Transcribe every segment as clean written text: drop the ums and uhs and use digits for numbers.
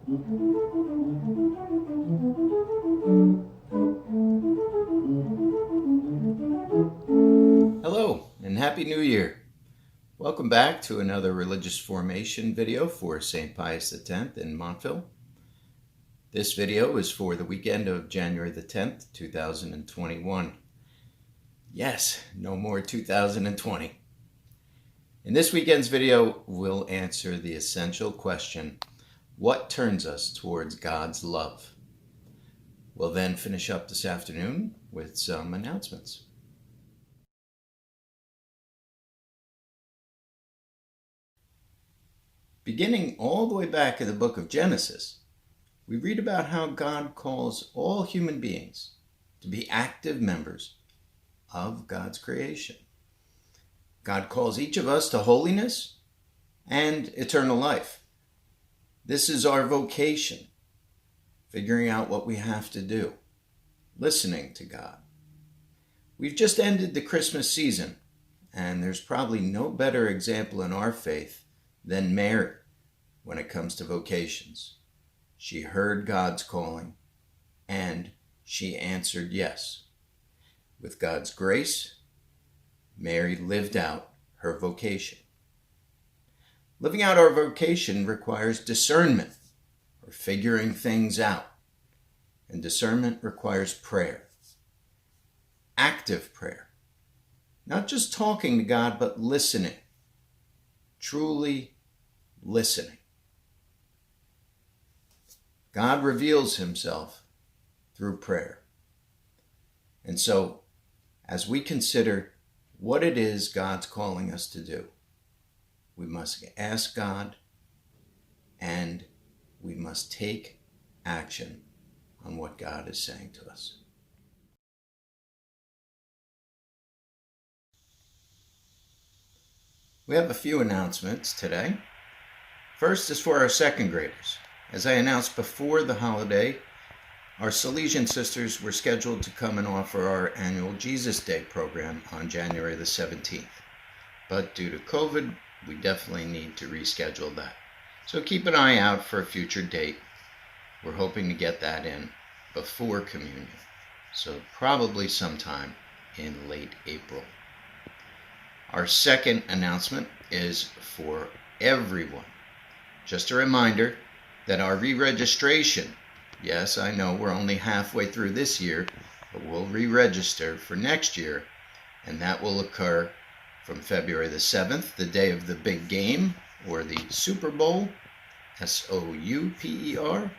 Hello and Happy New Year. Welcome back to another religious formation video for St. Pius X in Montville. This video is for the weekend of January the 10th, 2021. Yes, no more 2020. In this weekend's video, we'll answer the essential question, what turns us towards God's love? We'll then finish up this afternoon with some announcements. Beginning all the way back in the book of Genesis, we read about how God calls all human beings to be active members of God's creation. God calls each of us to holiness and eternal life. This is our vocation, figuring out what we have to do, listening to God. We've just ended the Christmas season, and there's probably no better example in our faith than Mary when it comes to vocations. She heard God's calling and she answered yes. With God's grace, Mary lived out her vocation. Living out our vocation requires discernment, or figuring things out. And discernment requires prayer. Active prayer. Not just talking to God, but listening. Truly listening. God reveals himself through prayer. And so, as we consider what it is God's calling us to do, we must ask God and we must take action on what God is saying to us. We have a few announcements today. First is for our second graders. As I announced before the holiday, our Salesian sisters were scheduled to come and offer our annual Jesus Day program on January the 17th. But due to COVID, we definitely need to reschedule that. So keep an eye out for a future date. We're hoping to get that in before communion, so probably sometime in late April. Our second announcement is for everyone. Just a reminder that our re-registration, yes, I know we're only halfway through this year, but we'll re-register for next year, and that will occur from February the 7th, the day of the big game, or the Super Bowl, S-O-U-P-E-R,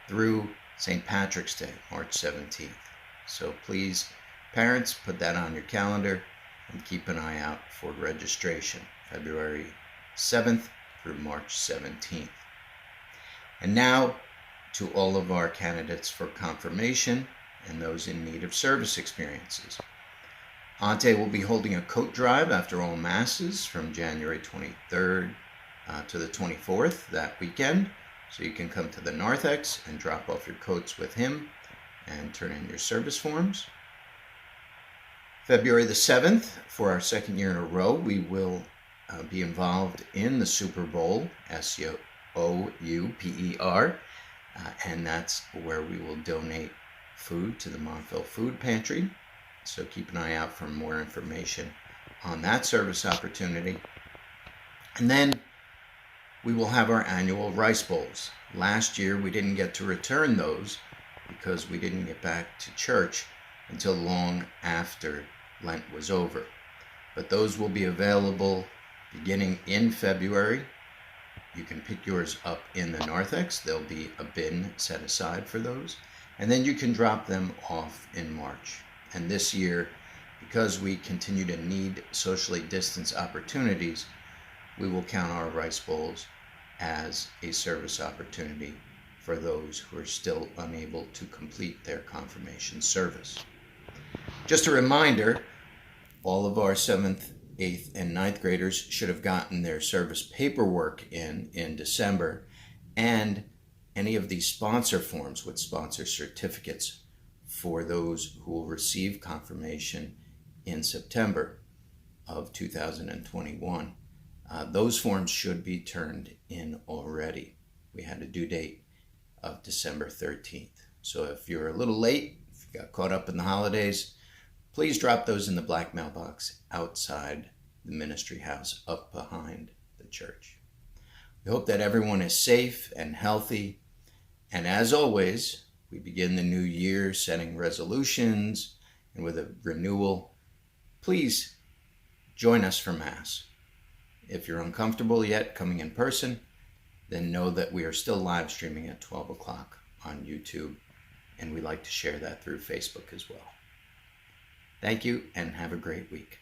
through St. Patrick's Day, March 17th. So please, parents, put that on your calendar and keep an eye out for registration, February 7th through March 17th. And now to all of our candidates for confirmation and those in need of service experiences. Ante will be holding a coat drive after all masses from January 23rd to the 24th that weekend. So you can come to the narthex and drop off your coats with him and turn in your service forms. February the 7th, for our second year in a row, we will be involved in the Super Bowl, S-O-U-P-E-R, and that's where we will donate food to the Montville Food Pantry. So keep an eye out for more information on that service opportunity. And then we will have our annual rice bowls. Last year we didn't get to return those because we didn't get back to church until long after Lent was over. But those will be available beginning in February. You can pick yours up in the narthex. There'll be a bin set aside for those. And then you can drop them off in March. And this year, because we continue to need socially distanced opportunities, we will count our rice bowls as a service opportunity for those who are still unable to complete their confirmation service. Just a reminder, all of our 7th, 8th, and 9th graders should have gotten their service paperwork in December, and any of these sponsor forms with sponsor certificates for those who will receive confirmation in September of 2021. Those forms should be turned in already. We had a due date of December 13th. So if you're a little late, if you got caught up in the holidays, please drop those in the black mailbox outside the ministry house up behind the church. We hope that everyone is safe and healthy. And as always, we begin the new year setting resolutions and with a renewal. Please join us for Mass. If you're uncomfortable yet coming in person, then know that we are still live streaming at 12 o'clock on YouTube, and we like to share that through Facebook as well. Thank you, and have a great week.